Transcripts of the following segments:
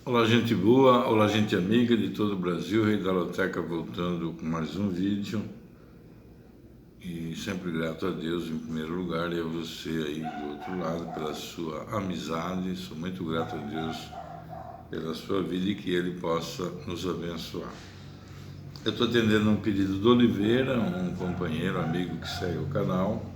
Olá, gente boa, olá, gente amiga de todo o Brasil, Rei da Loteca voltando com mais um vídeo. E sempre grato a Deus em primeiro lugar e a você aí do outro lado pela sua amizade. Sou muito grato a Deus pela sua vida e que Ele possa nos abençoar. Eu estou atendendo um pedido do Oliveira, um companheiro, amigo que segue o canal.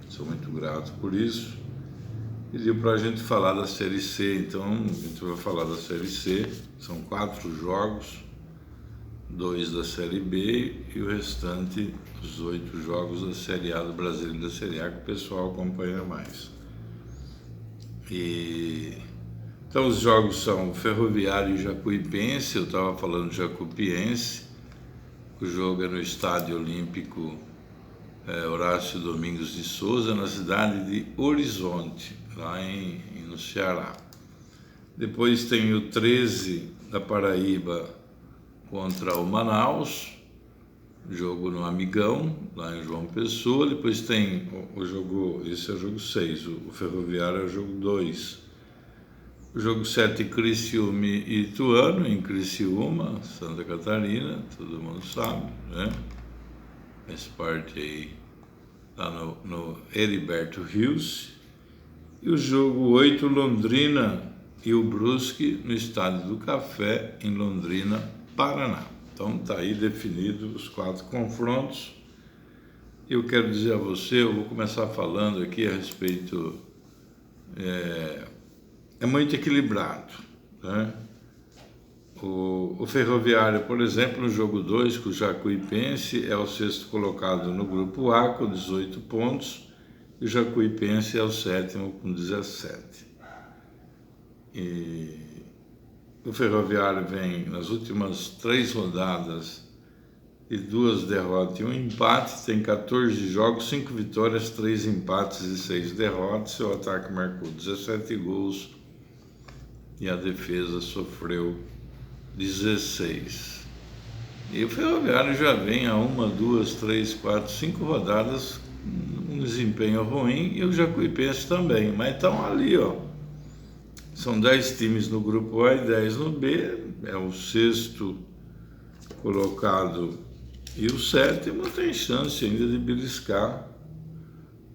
Sou muito grato por isso. Pediu para a gente falar da Série C, então a gente vai falar da Série C. São 4 jogos, 2 da Série B e o restante, os 8 jogos da Série A do Brasil e da Série A que o pessoal acompanha mais. Então os jogos são Ferroviário e Jacuipense. Eu estava falando de Jacuipense. O jogo é no Estádio Olímpico Horácio Domingos de Souza, na cidade de Horizonte, lá no Ceará. Depois tem o 13 da Paraíba contra o Manaus, jogo no Amigão, lá em João Pessoa. Depois tem o jogo, esse é o jogo 6, o Ferroviário é o jogo 2. O jogo 7, Criciúma e Ituano, em Criciúma, Santa Catarina, todo mundo sabe, né? Faz parte aí, lá no Heriberto Rios. E o jogo 8, Londrina e o Brusque, no Estádio do Café, em Londrina, Paraná. Então está aí definido os 4 confrontos. Eu quero dizer a você, eu vou começar falando aqui a respeito, é muito equilibrado, né? O Ferroviário, por exemplo, no jogo 2, com o Jacuipense, é o 6º colocado no grupo A, com 18 pontos, e o Jacuipense é o 7º com 17. E o Ferroviário vem nas últimas 3 rodadas e 2 derrotas e 1 empate, tem 14 jogos, 5 vitórias, 3 empates e 6 derrotas. Seu ataque marcou 17 gols e a defesa sofreu 16. E o Ferroviário já vem a 1, 2, 3, 4, 5 rodadas um desempenho ruim, e o Jacuipense também, mas estão ali, ó. São 10 times no grupo A e 10 no B, é o 6º colocado e o 7º tem chance ainda de beliscar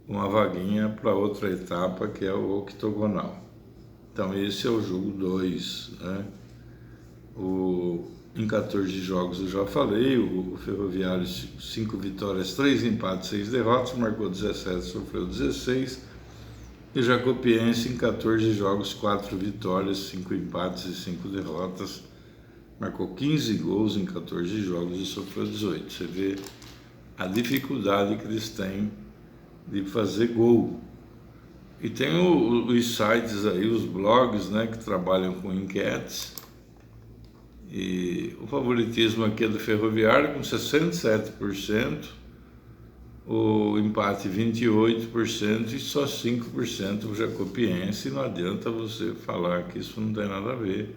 uma vaguinha para outra etapa, que é o octogonal. Então esse é o jogo 2, né? Em 14 jogos eu já falei, o Ferroviário 5 vitórias, 3 empates, 6 derrotas, marcou 17, sofreu 16. E o Jacuipense em 14 jogos, 4 vitórias, 5 empates e 5 derrotas, marcou 15 gols em 14 jogos e sofreu 18. Você vê a dificuldade que eles têm de fazer gol. E tem os sites aí, os blogs, né, que trabalham com enquetes. E o favoritismo aqui é do Ferroviário com 67%, o empate 28% e só 5% o Jacuipense. Não adianta você falar que isso não tem nada a ver,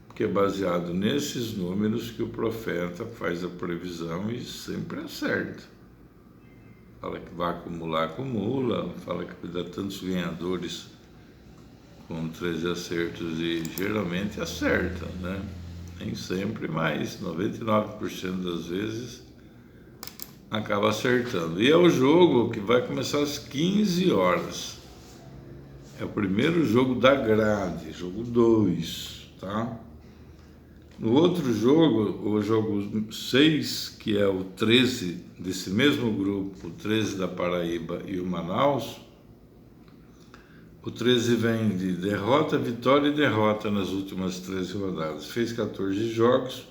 porque é baseado nesses números que o profeta faz a previsão e sempre acerta. Fala que vai acumular, acumula, fala que vai dar tantos ganhadores com 13 acertos e geralmente acerta, né? Nem sempre, mas 99% das vezes acaba acertando. E é o jogo que vai começar às 15 horas. É o primeiro jogo da grade, jogo 2, tá? No outro jogo, o jogo 6, que é o 13 desse mesmo grupo, o 13 da Paraíba e o Manaus, o 13 vem de derrota, vitória e derrota nas últimas 13 rodadas. Fez 14 jogos,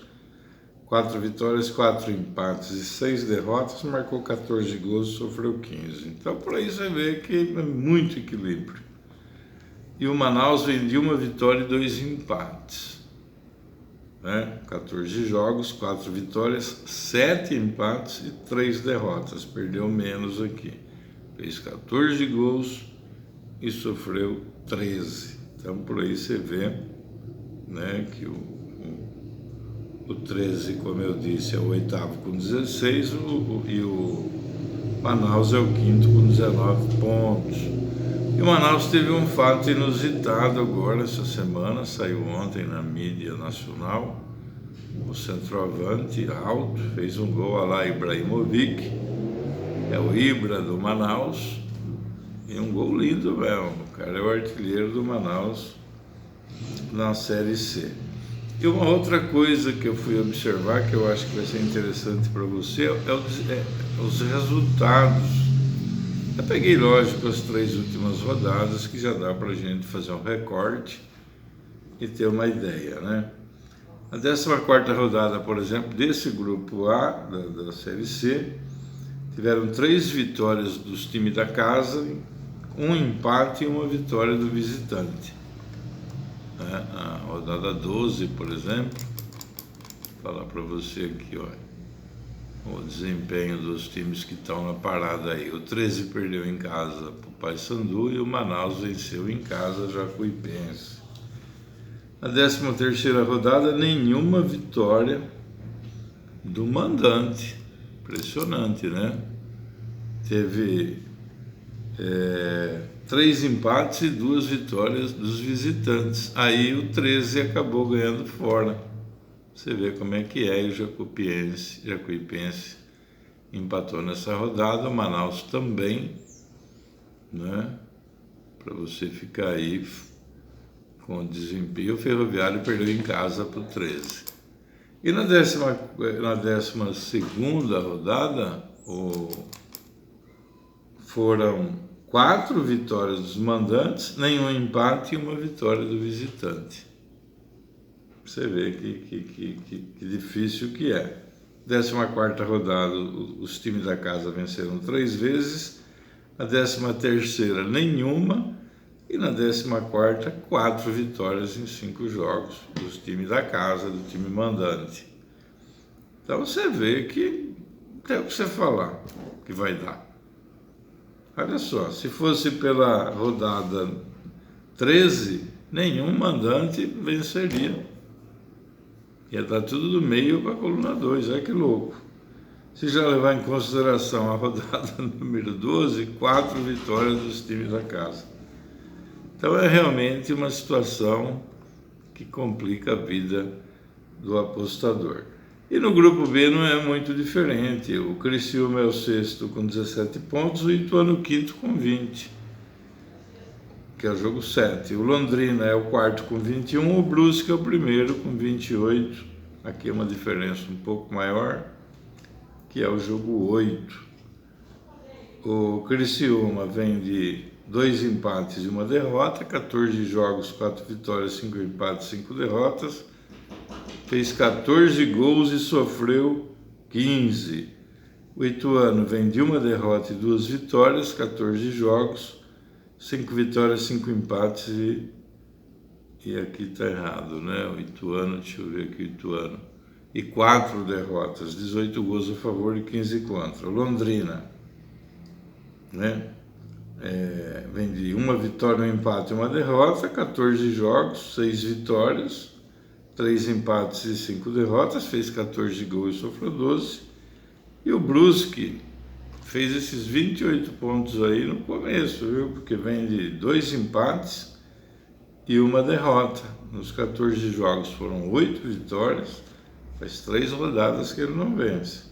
4 vitórias, 4 empates e 6 derrotas, marcou 14 gols, sofreu 15. Então por aí você vê que é muito equilíbrio. E o Manaus vem de 1 vitória e 2 empates, né? 14 jogos, 4 vitórias, 7 empates e 3 derrotas. Perdeu menos aqui. Fez 14 gols e sofreu 13. Então por aí você vê, né, que o 13, como eu disse, é o 8º com 16 e o Manaus é o 5º com 19 pontos. E o Manaus teve um fato inusitado agora, essa semana, saiu ontem na mídia nacional. O centroavante alto fez um gol à la Ibrahimovic, é o Ibra do Manaus, e um gol lindo mesmo. O cara é o artilheiro do Manaus na Série C. E uma outra coisa que eu fui observar, que eu acho que vai ser interessante para você, os resultados. Eu peguei, lógico, as 3 últimas rodadas, que já dá para a gente fazer um recorte e ter uma ideia, né? A 14ª rodada, por exemplo, desse grupo A, da Série C, tiveram 3 vitórias dos times da casa, um empate e uma vitória do visitante. A rodada 12, por exemplo, vou falar para você aqui, ó, o desempenho dos times que estão na parada aí. O 13 perdeu em casa para o Paysandu e o Manaus venceu em casa Jacuipense. Na 13ª rodada, nenhuma vitória do mandante. Impressionante, né? Teve 3 empates e 2 vitórias dos visitantes. Aí o 13 acabou ganhando fora. Você vê como é que é, e o Jacuipense empatou nessa rodada, o Manaus também, né? Para você ficar aí com o desempenho. O Ferroviário perdeu em casa para o 13. E na 12ª rodada, foram 4 vitórias dos mandantes, nenhum empate e uma vitória do visitante. Você vê que difícil que é. 14ª rodada, os times da casa venceram 3 vezes, na 13ª nenhuma, e na 14ª 4 vitórias em 5 jogos dos times da casa, do time mandante. Então você vê que tem o que você falar que vai dar. Olha só, se fosse pela rodada 13, nenhum mandante venceria. Ia dar tudo do meio para a coluna 2, olha que louco. Se já levar em consideração a rodada número 12, 4 vitórias dos times da casa. Então é realmente uma situação que complica a vida do apostador. E no grupo B não é muito diferente. O Criciúma é o 6º com 17 pontos, o Ituano o 5º com 20, que é o jogo 7. O Londrina é o 4º com 21, o Brusque é o 1º com 28. Aqui é uma diferença um pouco maior, que é o jogo 8. O Criciúma vem de 2 empates e 1 derrota, 14 jogos, 4 vitórias, 5 empates, 5 derrotas. Fez 14 gols e sofreu 15. O Ituano vem de 1 derrota e 2 vitórias, 14 jogos, 5 vitórias, 5 empates e aqui está errado, né? O Ituano, deixa eu ver aqui o Ituano. E 4 derrotas, 18 gols a favor e 15 contra. O Londrina, né? Vem de 1 vitória, 1 empate e 1 derrota, 14 jogos, 6 vitórias, 3 empates e 5 derrotas, fez 14 gols e sofreu 12. E o Brusque fez esses 28 pontos aí no começo, viu? Porque vem de 2 empates e 1 derrota. Nos 14 jogos foram 8 vitórias, faz 3 rodadas que ele não vence.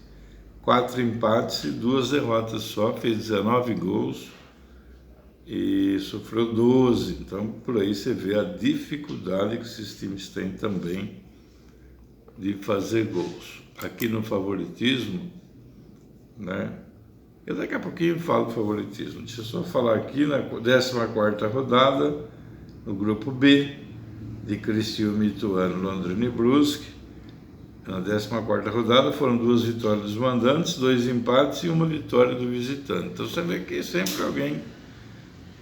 4 empates e 2 derrotas só, fez 19 gols e sofreu 12. Então, por aí você vê a dificuldade que esses times têm também de fazer gols. Aqui no favoritismo, né? Eu daqui a pouquinho falo do favoritismo. Deixa eu só falar aqui na 14ª rodada, no grupo B, de Criciúma, Ituano, Londrina e Brusque. Na 14ª rodada foram 2 vitórias dos mandantes, 2 empates e 1 vitória do visitante. Então você vê que sempre alguém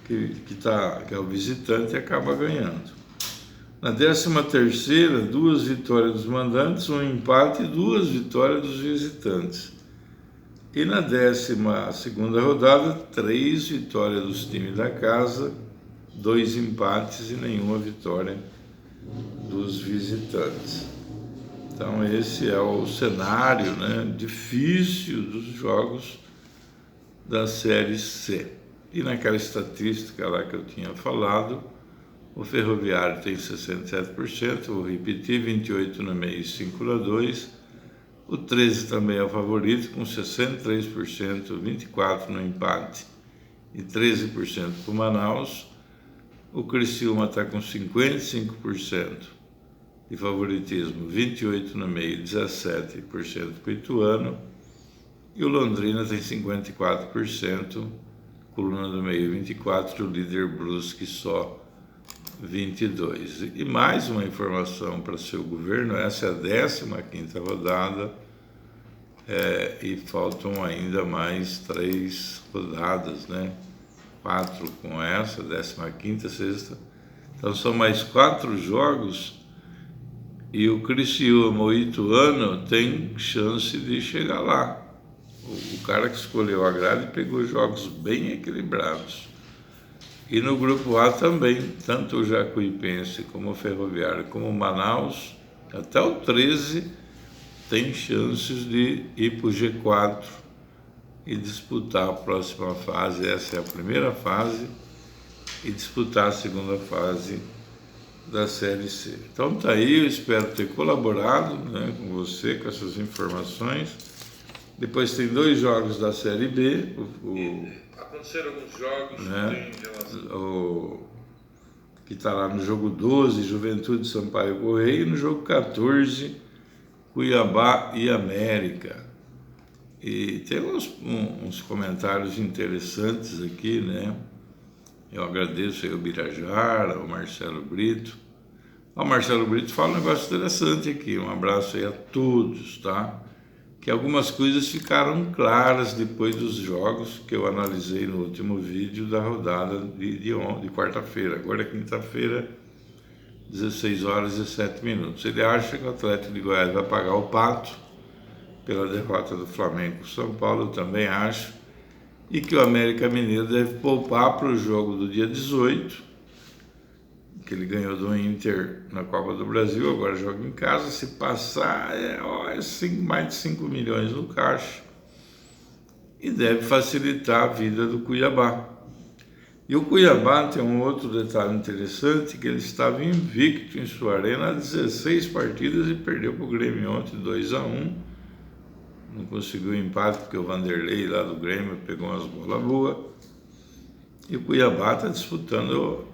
que é o visitante acaba ganhando. Na 13ª, 2 vitórias dos mandantes, 1 empate e 2 vitórias dos visitantes. E na 12ª rodada, 3 vitórias dos times da casa, 2 empates e nenhuma vitória dos visitantes. Então esse é o cenário, né, difícil dos jogos da Série C. E naquela estatística lá que eu tinha falado, o Ferroviário tem 67%, vou repetir, 28 no meio e 5,2%. O 13 também é o favorito, com 63%, 24% no empate e 13% para o Manaus. O Criciúma está com 55% de favoritismo, 28% no meio e 17% para o Ituano. E o Londrina tem 54%, coluna do meio 24%, o líder Brusque só 22%. E mais uma informação para seu governo, essa é a 15ª rodada, e faltam ainda mais 3 rodadas, né? 4 com essa, 15ª, sexta. Então são mais 4 jogos e o Criciúma, o Ituano, tem chance de chegar lá. O cara que escolheu a grade pegou jogos bem equilibrados. E no grupo A também, tanto o Jacuipense como o Ferroviário, como o Manaus, até o 13 tem chances de ir para o G4 e disputar a próxima fase. Essa é a primeira fase, e disputar a segunda fase da Série C. Então tá aí, eu espero ter colaborado, né, com você, com essas informações. Depois tem 2 jogos da Série B. Aconteceram alguns jogos, né, que está lá no jogo 12, Juventude Sampaio Correia, e no jogo 14, Cuiabá e América. E tem uns comentários interessantes aqui, né? Eu agradeço aí o Birajara, o Marcelo Brito. O Marcelo Brito fala um negócio interessante aqui. Um abraço aí a todos, tá? Que algumas coisas ficaram claras depois dos jogos que eu analisei no último vídeo da rodada de quarta-feira. Agora é quinta-feira, 16h07. Ele acha que o Atlético de Goiás vai pagar o pato pela derrota do Flamengo com São Paulo, eu também acho. E que o América Mineiro deve poupar para o jogo do dia 18, que ele ganhou do Inter na Copa do Brasil, agora joga em casa. Se passar, mais de 5 milhões no caixa, e deve facilitar a vida do Cuiabá. E o Cuiabá tem um outro detalhe interessante, que ele estava invicto em sua arena há 16 partidas e perdeu para o Grêmio ontem 2-1. Não conseguiu empate porque o Vanderlei lá do Grêmio pegou umas bolas boas. E o Cuiabá está disputando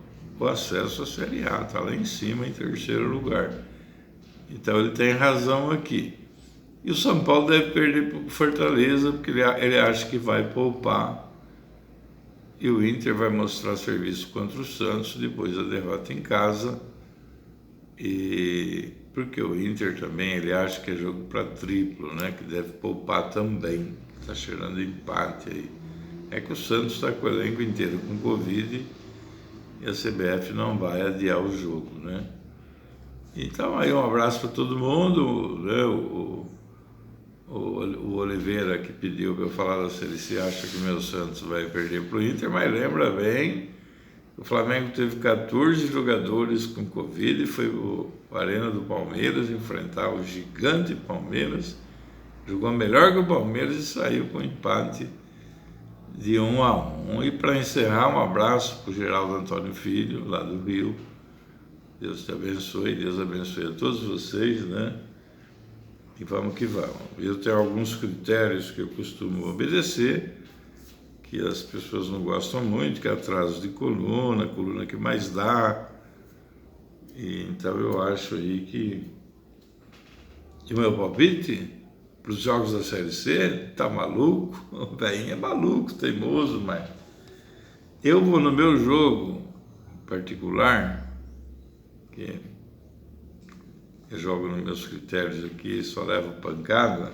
o acesso à Série A, está lá em cima, em 3º lugar. Então ele tem razão aqui. E o São Paulo deve perder para o Fortaleza, porque ele acha que vai poupar. E o Inter vai mostrar serviço contra o Santos depois da derrota em casa. E porque o Inter também, ele acha que é jogo para triplo, né? Que deve poupar também. Está cheirando empate aí. É que o Santos está com o elenco inteiro com Covid e a CBF não vai adiar o jogo, né? Então aí um abraço para todo mundo, né? O Oliveira, que pediu para eu falar se ele se acha que o meu Santos vai perder para o Inter, mas lembra bem, o Flamengo teve 14 jogadores com Covid e foi a Arena do Palmeiras enfrentar o gigante Palmeiras, jogou melhor que o Palmeiras e saiu com empate de 1-1. E para encerrar, um abraço para o Geraldo Antônio Filho, lá do Rio. Deus te abençoe, Deus abençoe a todos vocês, né? E vamos que vamos. Eu tenho alguns critérios que eu costumo obedecer, que as pessoas não gostam muito, que é atraso de coluna, coluna que mais dá. E então eu acho aí que o meu palpite para os jogos da Série C, tá maluco? O velhinho é maluco, teimoso, mas eu vou no meu jogo particular, que eu jogo nos meus critérios aqui, só levo pancada,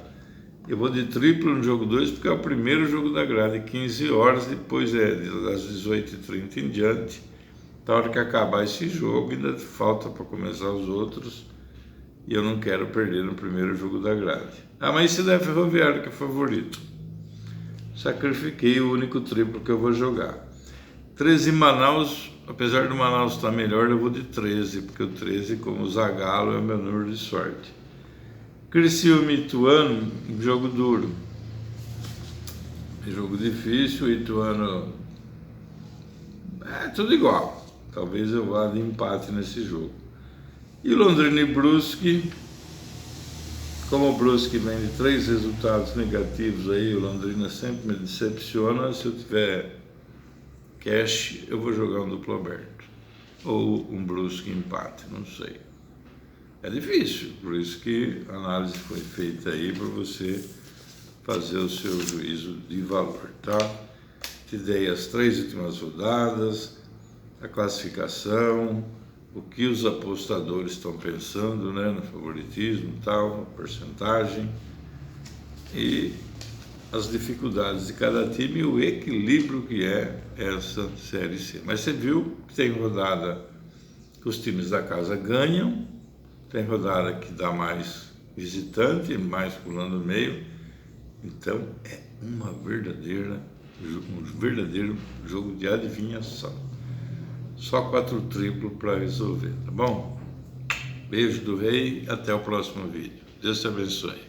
eu vou de triplo no jogo 2, porque é o primeiro jogo da grade, 15 horas, depois é das 18h30 em diante. Na hora que acabar esse jogo, ainda falta para começar os outros, e eu não quero perder no primeiro jogo da grade. Mas se der Ferroviário, que é favorito. Sacrifiquei o único triplo que eu vou jogar. 13 em Manaus, apesar do Manaus estar melhor, eu vou de 13, porque o 13, como o Zagallo, é o meu número de sorte. Criciúma e Ituano, jogo duro. É jogo difícil, o Ituano É tudo igual. Talvez eu vá de empate nesse jogo. E Londrina e Brusque, como o Brusque vem de 3 resultados negativos aí, o Londrina sempre me decepciona. Se eu tiver cash, eu vou jogar um duplo aberto. Ou um Brusque empate, não sei. É difícil, por isso que a análise foi feita aí para você fazer o seu juízo de valor, tá? Te dei as 3 últimas rodadas, a classificação, o que os apostadores estão pensando, né, no favoritismo e tal, a porcentagem, e as dificuldades de cada time e o equilíbrio que é essa Série C. Mas você viu que tem rodada que os times da casa ganham, tem rodada que dá mais visitante, mais pulando no meio, então é um verdadeiro jogo de adivinhação. Só 4 triplos para resolver, tá bom? Beijo do rei, até o próximo vídeo. Deus te abençoe.